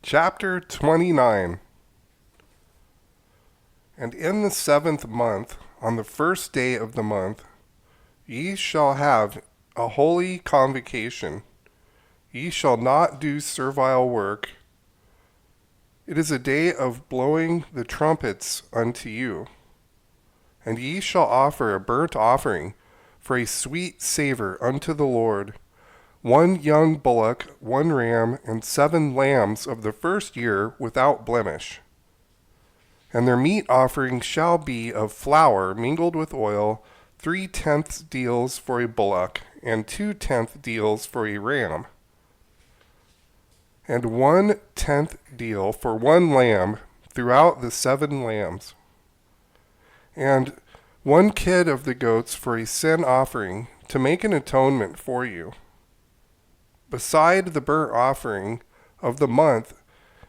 Chapter 29. And in the 7th month, on the 1st day of the month, ye shall have a holy convocation. Ye shall not do servile work. It is a day of blowing the trumpets unto you. And ye shall offer a burnt offering for a sweet savor unto the Lord, 1 young bullock, 1 ram, and 7 lambs of the first year without blemish. And their meat offering shall be of flour mingled with oil, 3/10 deals for a bullock, and 2/10 deals for a ram, and 1/10 deal for 1 lamb throughout the 7 lambs, and 1 kid of the goats for a sin offering to make an atonement for you, beside the burnt offering of the month,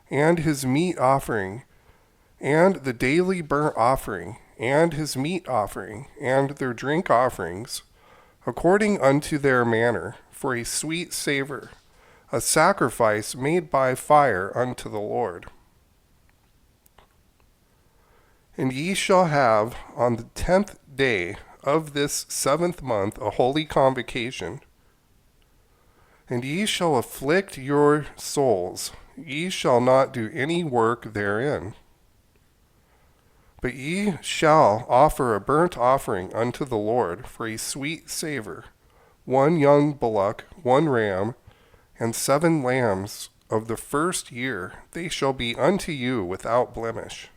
and his meat offering, and the daily burnt offering, and his meat offering, and their drink offerings, according unto their manner, for a sweet savor, a sacrifice made by fire unto the Lord. And ye shall have on the 10th day of this 7th month a holy convocation. And ye shall afflict your souls, ye shall not do any work therein. But ye shall offer a burnt offering unto the Lord for a sweet savor, 1 young bullock, 1 ram, and 7 lambs of the first year. They shall be unto you without blemish.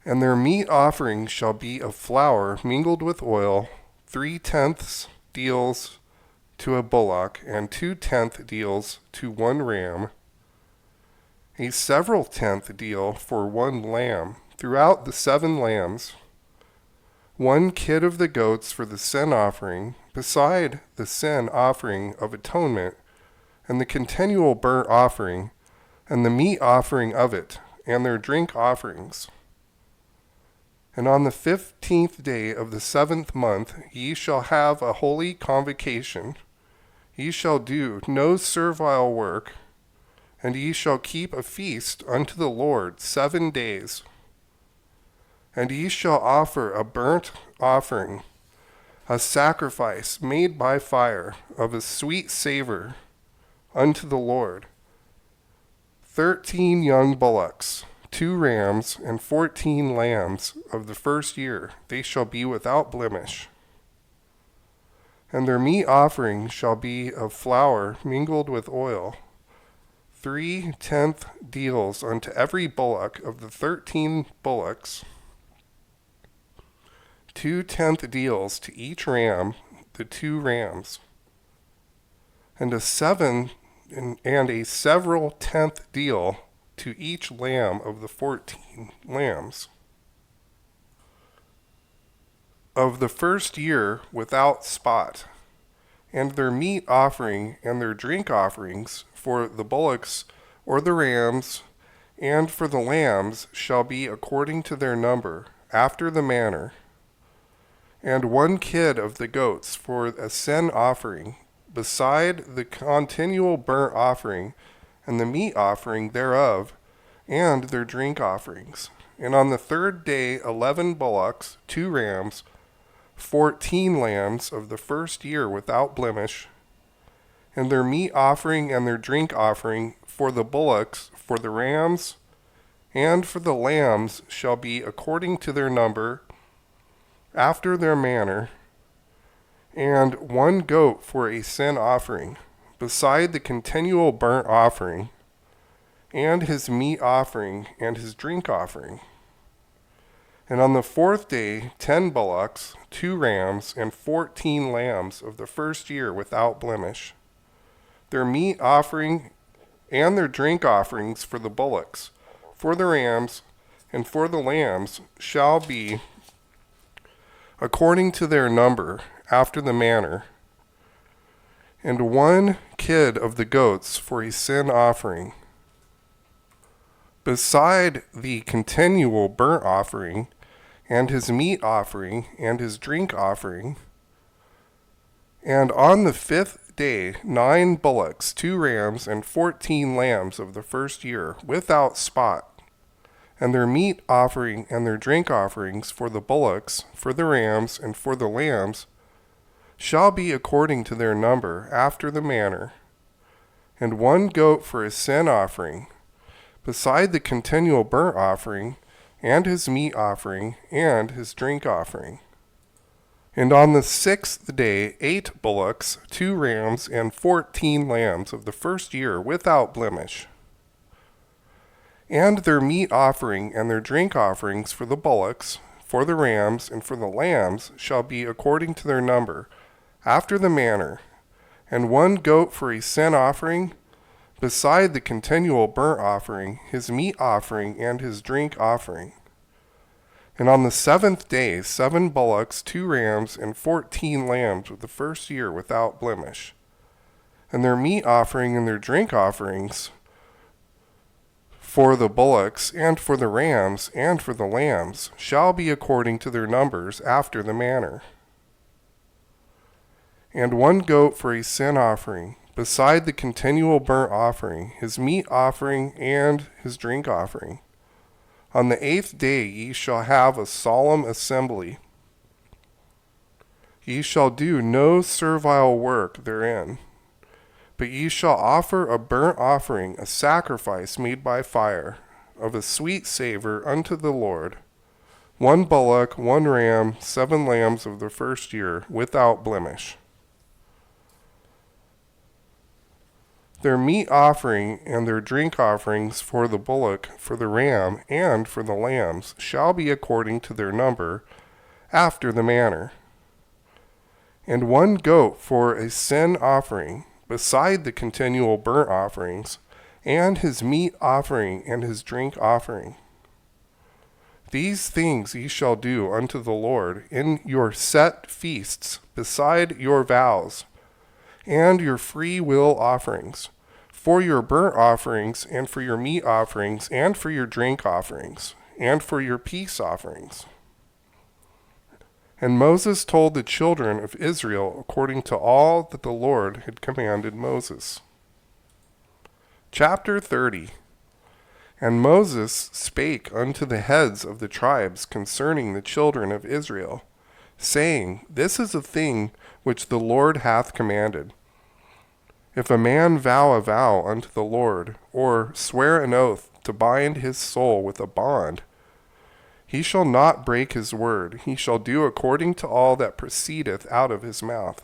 And their meat offering shall be of flour mingled with oil, 3/10 deals to a bullock, and 2/10 deals to 1 ram, a several 10th deal for 1 lamb throughout the 7 lambs, 1 kid of the goats for the sin offering, beside the sin offering of atonement, and the continual burnt offering, and the meat offering of it, and their drink offerings. And on the 15th day of the 7th month ye shall have a holy convocation. Ye shall do no servile work, and ye shall keep a feast unto the Lord 7 days. And ye shall offer a burnt offering, a sacrifice made by fire of a sweet savor unto the Lord, 13 young bullocks, 2 rams, and 14 lambs of the first year. They shall be without blemish. And their meat offering shall be of flour mingled with oil, 3/10 deals unto every bullock of the 13 bullocks, 2/10 deals to each ram, the 2 rams, and a several 10th deal to each lamb of the 14 lambs of the first year without spot. And their meat offering and their drink offerings for the bullocks or the rams and for the lambs shall be according to their number, after the manner. And 1 kid of the goats for a sin offering, beside the continual burnt offering and the meat offering thereof, and their drink offerings. And on the 3rd day 11 bullocks, 2 rams, 14 lambs of the first year without blemish, and their meat offering and their drink offering for the bullocks, for the rams, and for the lambs shall be according to their number, after their manner, and 1 goat for a sin offering, beside the continual burnt offering, and his meat offering and his drink offering. And on the 4th day 10 bullocks, 2 rams, and 14 lambs of the first year without blemish. Their meat offering and their drink offerings for the bullocks, for the rams, and for the lambs shall be according to their number, after the manner, and 1 kid of the goats for a sin offering, beside the continual burnt offering, and his meat offering, and his drink offering. And on the 5th day 9 bullocks, 2 rams, and 14 lambs of the first year, without spot. And their meat offering and their drink offerings for the bullocks, for the rams, and for the lambs shall be according to their number, after the manner. And 1 goat for a sin offering, beside the continual burnt offering, and his meat offering, and his drink offering. And on the 6th day 8 bullocks, 2 rams, and 14 lambs of the first year, without blemish. And their meat offering and their drink offerings for the bullocks, for the rams, and for the lambs shall be according to their number, after the manner. And 1 goat for a sin offering, beside the continual burnt offering, his meat offering, and his drink offering. And on the 7th day 7 bullocks, 2 rams, and 14 lambs of the first year, without blemish. And their meat offering and their drink offerings for the bullocks, and for the rams, and for the lambs shall be according to their numbers, after the manner. And 1 goat for a sin offering, beside the continual burnt offering, his meat offering, and his drink offering. On the 8th day ye shall have a solemn assembly. Ye shall do no servile work therein, but ye shall offer a burnt offering, a sacrifice made by fire, of a sweet savor unto the Lord. 1 bullock, 1 ram, 7 lambs of the first year, without blemish. Their meat offering and their drink offerings for the bullock, for the ram, and for the lambs shall be according to their number, after the manner. And 1 goat for a sin offering, beside the continual burnt offerings, and his meat offering and his drink offering. These things ye shall do unto the Lord in your set feasts, beside your vows, and your free will offerings, for your burnt offerings, and for your meat offerings, and for your drink offerings, and for your peace offerings. And Moses told the children of Israel according to all that the Lord had commanded Moses. Chapter 30. And Moses spake unto the heads of the tribes concerning the children of Israel, saying, This is a thing which the Lord hath commanded. If a man vow a vow unto the Lord, or swear an oath to bind his soul with a bond, he shall not break his word. He shall do according to all that proceedeth out of his mouth.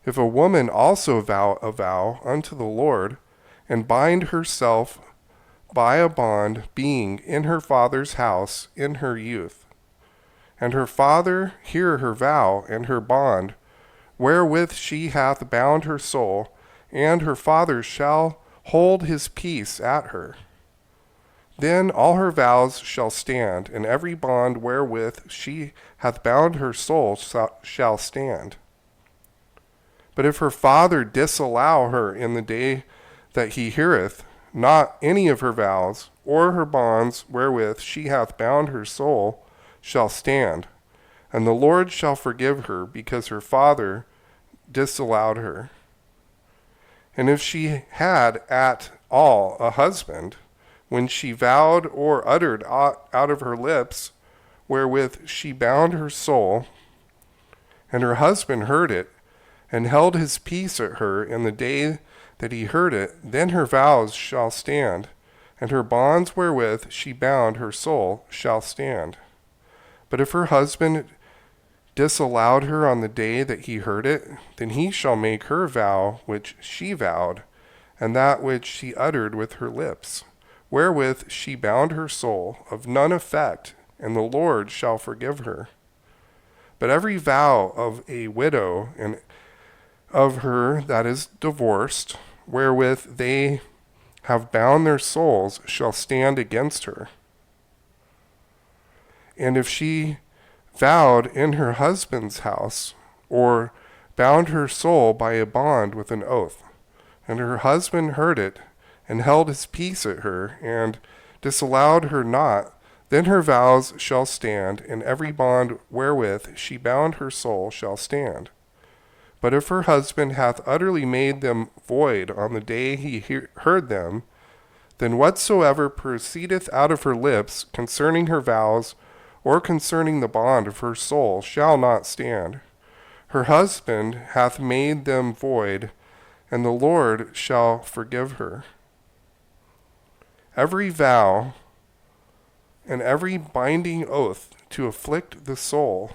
If a woman also vow a vow unto the Lord, and bind herself by a bond, being in her father's house in her youth, and her father hear her vow and her bond, wherewith she hath bound her soul, and her father shall hold his peace at her. Then all her vows shall stand, and every bond wherewith she hath bound her soul shall stand. But if her father disallow her in the day that he heareth not any of her vows, or her bonds wherewith she hath bound her soul shall stand, and the Lord shall forgive her, because her father disallowed her. And if she had at all a husband, when she vowed or uttered out of her lips, wherewith she bound her soul, and her husband heard it, and held his peace at her in the day that he heard it, then her vows shall stand, and her bonds wherewith she bound her soul shall stand. But if her husband disallowed her on the day that he heard it, then he shall make her vow which she vowed, and that which she uttered with her lips, wherewith she bound her soul, of none effect, and the Lord shall forgive her. But every vow of a widow and of her that is divorced, wherewith they have bound their souls, shall stand against her. And if she vowed in her husband's house, or bound her soul by a bond with an oath, and her husband heard it, and held his peace at her, and disallowed her not, then her vows shall stand, and every bond wherewith she bound her soul shall stand. But if her husband hath utterly made them void on the day he heard them, then whatsoever proceedeth out of her lips concerning her vows, or concerning the bond of her soul, shall not stand. Her husband hath made them void, and the Lord shall forgive her. Every vow and every binding oath to afflict the soul,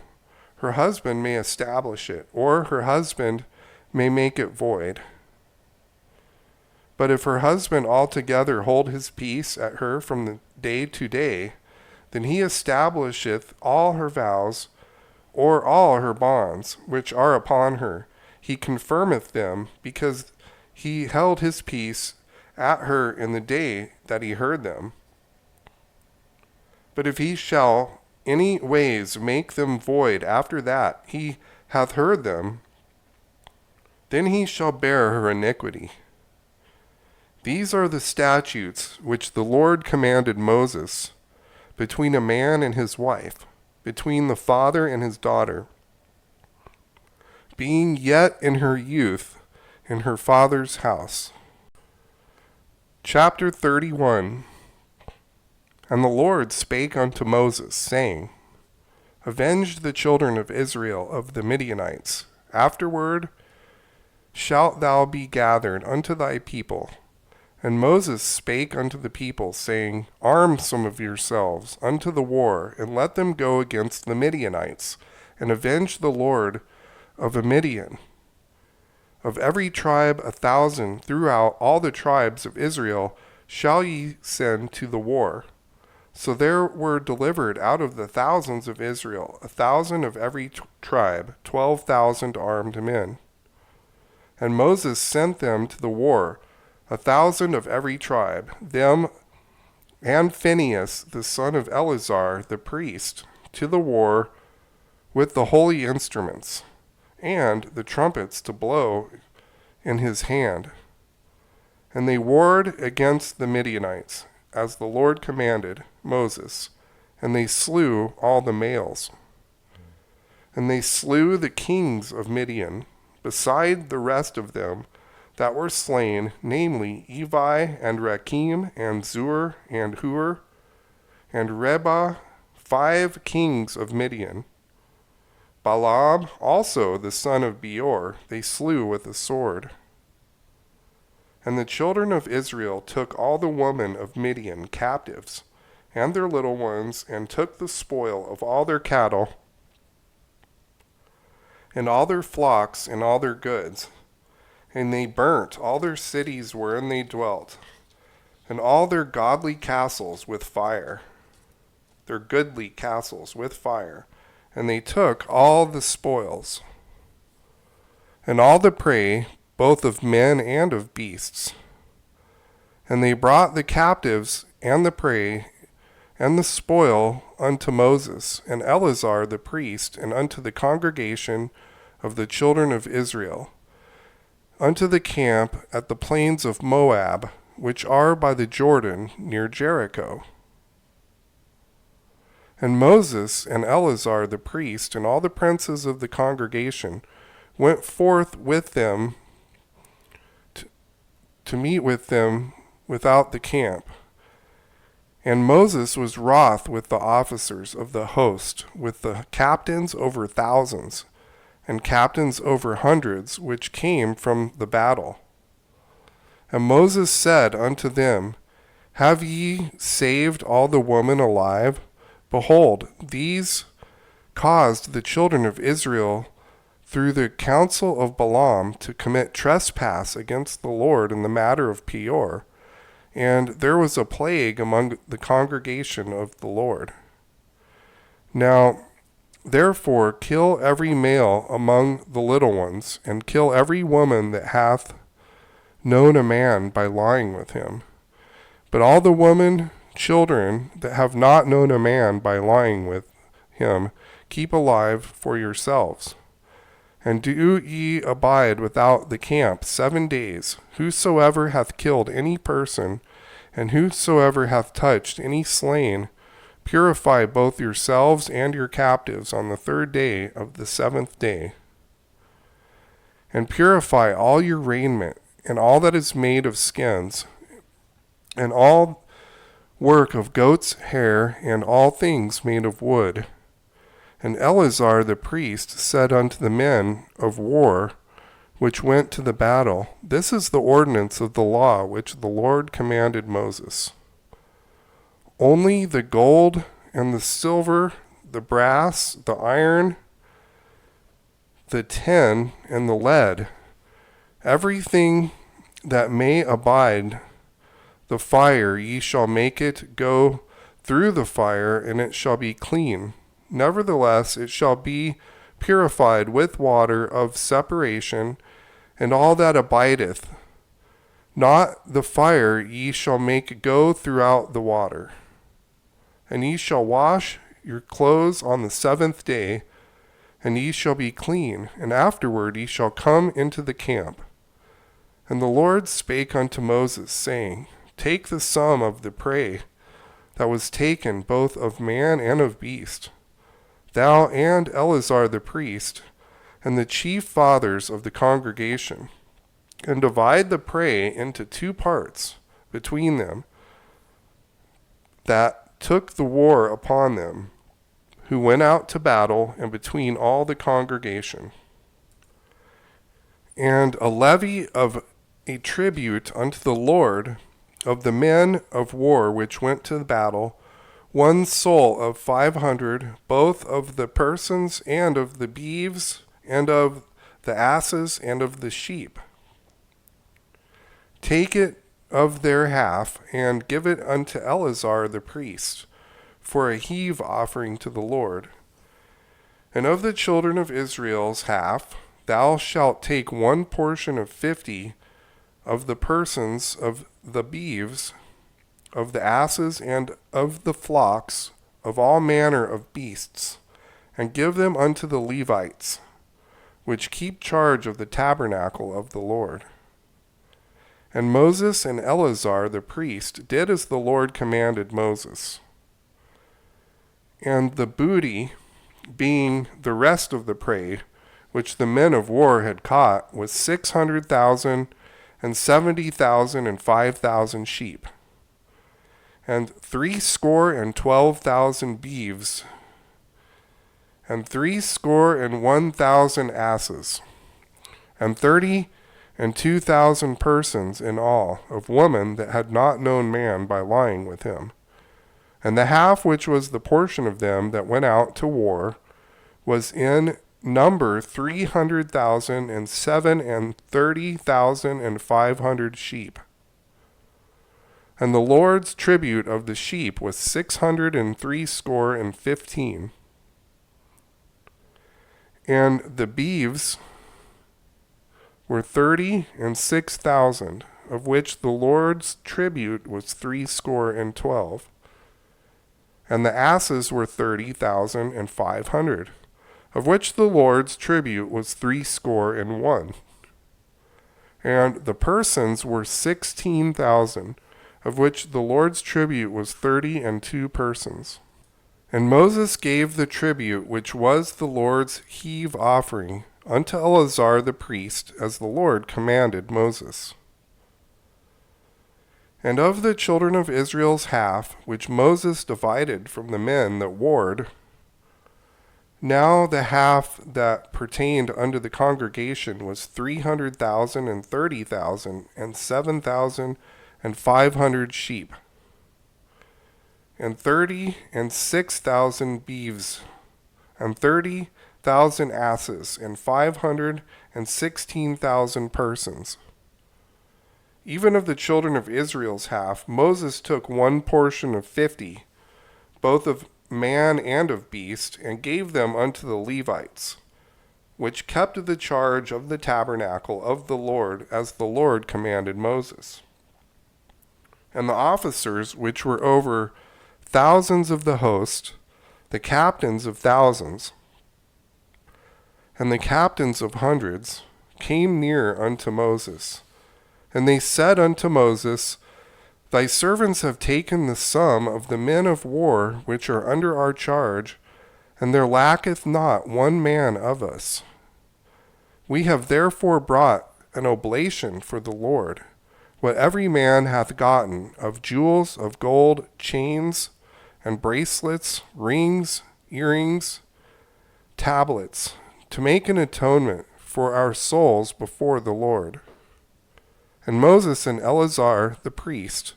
her husband may establish it, or her husband may make it void. But if her husband altogether hold his peace at her from the day to day, then he establisheth all her vows, or all her bonds, which are upon her. He confirmeth them, because he held his peace at her in the day that he heard them. But if he shall any ways make them void after that he hath heard them, then he shall bear her iniquity. These are the statutes which the Lord commanded Moses between a man and his wife, between the father and his daughter, being yet in her youth in her father's house. Chapter 31. And the Lord spake unto Moses, saying, Avenge the children of Israel of the Midianites. Afterward shalt thou be gathered unto thy people. And Moses spake unto the people, saying, Arm some of yourselves unto the war, and let them go against the Midianites, and avenge the Lord of Midian. Of every tribe 1,000 throughout all the tribes of Israel shall ye send to the war. So there were delivered out of the thousands of Israel 1,000 of every tribe, 12,000 armed men. And Moses sent them to the war, 1,000 of every tribe, them and Phinehas the son of Eleazar the priest, to the war with the holy instruments, and the trumpets to blow in his hand. And they warred against the Midianites, as the Lord commanded Moses, and they slew all the males. And they slew the kings of Midian, beside the rest of them that were slain, namely Evi, and Rakim, and Zur, and Hur, and Reba, 5 kings of Midian. Balaam also the son of Beor they slew with a sword. And the children of Israel took all the women of Midian captives, and their little ones, and took the spoil of all their cattle, and all their flocks, and all their goods. And they burnt all their cities wherein they dwelt, and all their godly castles with fire, their goodly castles with fire. And they took all the spoils, and all the prey, both of men and of beasts. And they brought the captives and the prey and the spoil unto Moses and Eleazar the priest, and unto the congregation of the children of Israel, unto the camp at the plains of Moab, which are by the Jordan near Jericho. And Moses and Eleazar the priest and all the princes of the congregation went forth with them to meet with them without the camp. And Moses was wroth with the officers of the host, with the captains over thousands, and captains over hundreds, which came from the battle. And Moses said unto them, Have ye saved all the women alive? Behold, these caused the children of Israel through the counsel of Balaam to commit trespass against the Lord in the matter of Peor. And there was a plague among the congregation of the Lord. Now, therefore, kill every male among the little ones, and kill every woman that hath known a man by lying with him. But all the women, children that have not known a man by lying with him, keep alive for yourselves. And do ye abide without the camp 7 days. Whosoever hath killed any person, and whosoever hath touched any slain, purify both yourselves and your captives on the 3rd day of the 7th day. and purify all your raiment, and all that is made of skins, and all work of goat's hair, and all things made of wood. And Eleazar the priest said unto the men of war which went to the battle, This is the ordinance of the law which the Lord commanded Moses. Only the gold and the silver, the brass, the iron, the tin, and the lead, everything that may abide the fire, ye shall make it go through the fire, and it shall be clean. Nevertheless, it shall be purified with water of separation, and all that abideth not the fire ye shall make go throughout the water. And ye shall wash your clothes on the 7th day, and ye shall be clean, and afterward ye shall come into the camp. And the Lord spake unto Moses, saying, Take the sum of the prey that was taken, both of man and of beast, thou and Eleazar the priest, and the chief fathers of the congregation, and divide the prey into 2 parts between them that took the war upon them, who went out to battle, and between all the congregation. And a levy of a tribute unto the Lord of the men of war which went to the battle, 1 soul of 500, both of the persons and of the beeves, and of the asses and of the sheep. Take it of their half, and give it unto Eleazar the priest, for a heave offering to the Lord. And of the children of Israel's half, thou shalt take 1 portion of 50 of the persons, of the beeves, of the asses, and of the flocks, of all manner of beasts, and give them unto the Levites, which keep charge of the tabernacle of the Lord. And Moses and Eleazar the priest did as the Lord commanded Moses. And the booty, being the rest of the prey, which the men of war had caught, was 600,000, and 70,000, and 5,000 sheep, and 612,000 beeves, and 1,000 asses, and 32,000 persons in all, of women that had not known man by lying with him. And the half which was the portion of them that went out to war was in number 300,000, and 37,500 sheep. And the Lord's tribute of the sheep was 615. And the beeves were 36,000, of which the Lord's tribute was 312. And the asses were 30,500, of which the Lord's tribute was 301. And the persons were 16,000, of which the Lord's tribute was 32 persons. And Moses gave the tribute which was the Lord's heave offering unto Eleazar the priest, as the Lord commanded Moses. And of the children of Israel's half, which Moses divided from the men that warred, now the half that pertained unto the congregation was 300,000, and 30,000, and 7,500 sheep, and 36,000 beeves, and 30,000 asses, and 516,000 persons. Even of the children of Israel's half, Moses took 1 portion of 50, both of man and of beast, and gave them unto the Levites, which kept the charge of the tabernacle of the Lord, as the Lord commanded Moses. And the officers which were over thousands of the host, the captains of thousands, and the captains of hundreds, came near unto Moses. And they said unto Moses, Thy servants have taken the sum of the men of war which are under our charge, and there lacketh not one man of us. We have therefore brought an oblation for the Lord, what every man hath gotten of jewels, of gold, chains, and bracelets, rings, earrings, tablets, to make an atonement for our souls before the Lord. And Moses and Eleazar the priest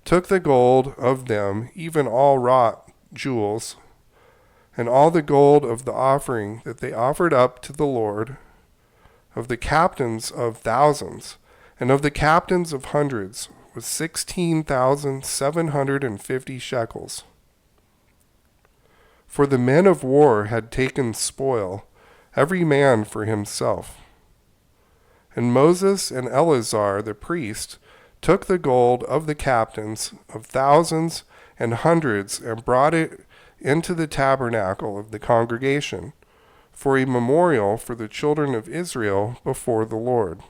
took the gold of them, even all wrought jewels, and all the gold of the offering that they offered up to the Lord, of the captains of thousands, and of the captains of hundreds, was 16,750 shekels. For the men of war had taken spoil, every man for himself. And Moses and Eleazar the priest took the gold of the captains of thousands and hundreds, and brought it into the tabernacle of the congregation, for a memorial for the children of Israel before the Lord.